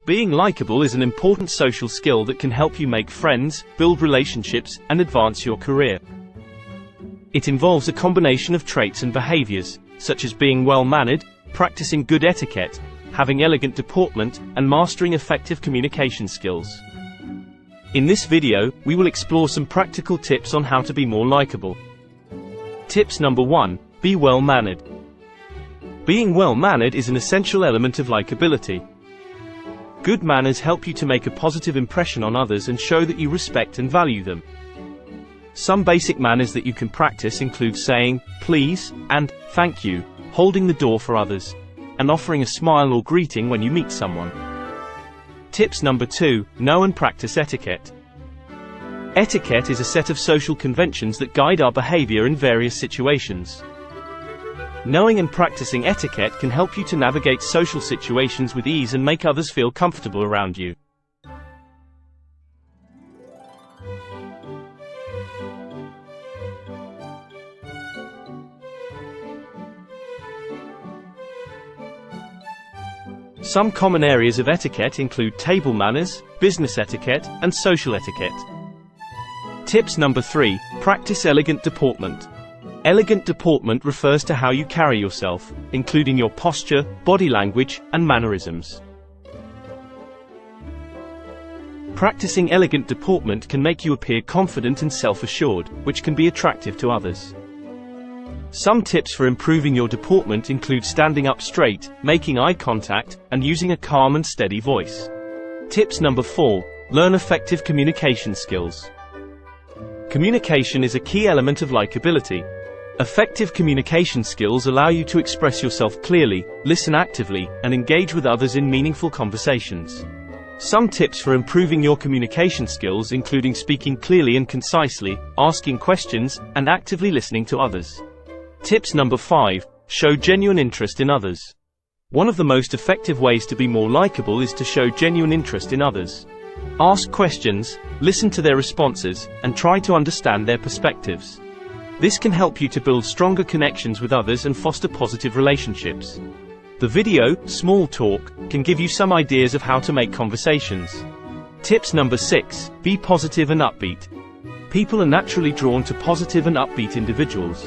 Being likable is an important social skill that can help you make friends, build relationships, and advance your career. It involves a combination of traits and behaviors, such as being well-mannered, practicing good etiquette, having elegant deportment, and mastering effective communication skills. In this video, we will explore some practical tips on how to be more likable. Tips number 1. Be well-mannered. Being well-mannered is an essential element of likability. Good manners help you to make a positive impression on others and show that you respect and value them. Some basic manners that you can practice include saying, please, and thank you, holding the door for others, and offering a smile or greeting when you meet someone. Tips number 2. Know and practice etiquette. Etiquette is a set of social conventions that guide our behavior in various situations. Knowing and practicing etiquette can help you to navigate social situations with ease and make others feel comfortable around you. Some common areas of etiquette include table manners, business etiquette, and social etiquette. Tips number 3. Practice elegant deportment. Elegant deportment refers to how you carry yourself, including your posture, body language, and mannerisms. Practicing elegant deportment can make you appear confident and self-assured, which can be attractive to others. Some tips for improving your deportment include standing up straight, making eye contact, and using a calm and steady voice. Tips number 4. Learn effective communication skills. Communication is a key element of likability. Effective communication skills allow you to express yourself clearly, listen actively, and engage with others in meaningful conversations. Some tips for improving your communication skills including speaking clearly and concisely, asking questions, and actively listening to others. Tips number 5. Show genuine interest in others. One of the most effective ways to be more likable is to show genuine interest in others. Ask questions, listen to their responses, and try to understand their perspectives. This can help you to build stronger connections with others and foster positive relationships. The video, Small Talk, can give you some ideas of how to make conversations. Tips number 6. Be positive and upbeat. People are naturally drawn to positive and upbeat individuals.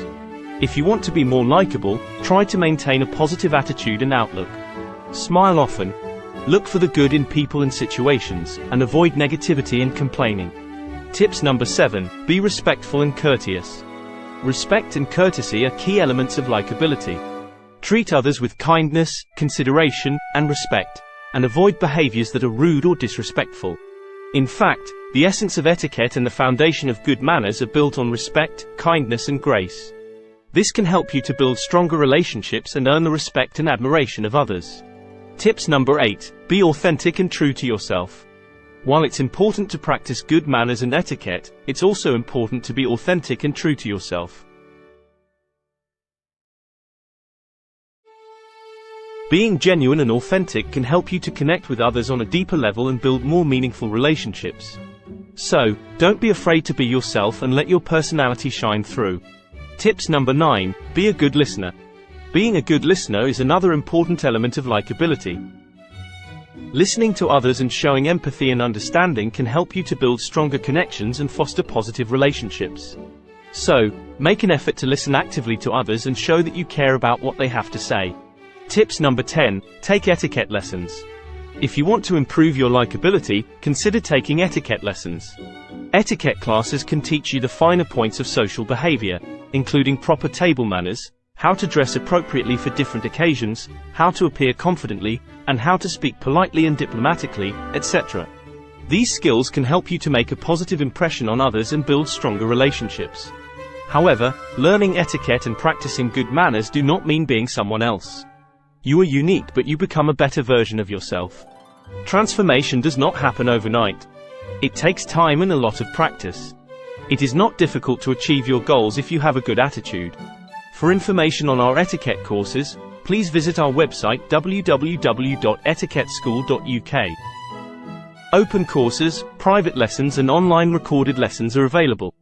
If you want to be more likable, try to maintain a positive attitude and outlook. Smile often. Look for the good in people and situations, and avoid negativity and complaining. Tips number 7. Be respectful and courteous. Respect and courtesy are key elements of likability. Treat others with kindness, consideration, and respect, and avoid behaviors that are rude or disrespectful. In fact, the essence of etiquette and the foundation of good manners are built on respect, kindness, and grace. This can help you to build stronger relationships and earn the respect and admiration of others. Tips number 8. Be authentic and true to yourself. While it's important to practice good manners and etiquette, it's also important to be authentic and true to yourself. Being genuine and authentic can help you to connect with others on a deeper level and build more meaningful relationships. So, don't be afraid to be yourself and let your personality shine through. Tips number 9. Be a good listener. Being a good listener is another important element of likability. Listening to others and showing empathy and understanding can help you to build stronger connections and foster positive relationships. So, make an effort to listen actively to others and show that you care about what they have to say. Tips number 10. Take etiquette lessons. If you want to improve your likability, consider taking etiquette lessons. Etiquette classes can teach you the finer points of social behavior, including proper table manners, how to dress appropriately for different occasions, how to appear confidently, and how to speak politely and diplomatically, etc. These skills can help you to make a positive impression on others and build stronger relationships. However, learning etiquette and practicing good manners do not mean being someone else. You are unique, but you become a better version of yourself. Transformation does not happen overnight. It takes time and a lot of practice. It is not difficult to achieve your goals if you have a good attitude. For information on our etiquette courses, please visit our website www.etiquetteschool.uk. Open courses, private lessons and online recorded lessons are available.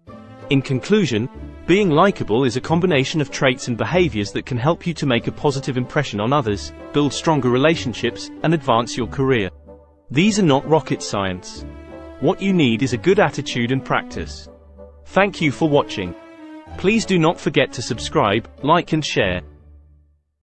In conclusion, being likable is a combination of traits and behaviors that can help you to make a positive impression on others, build stronger relationships, and advance your career. These are not rocket science. What you need is a good attitude and practice. Thank you for watching. Please do not forget to subscribe, like and share.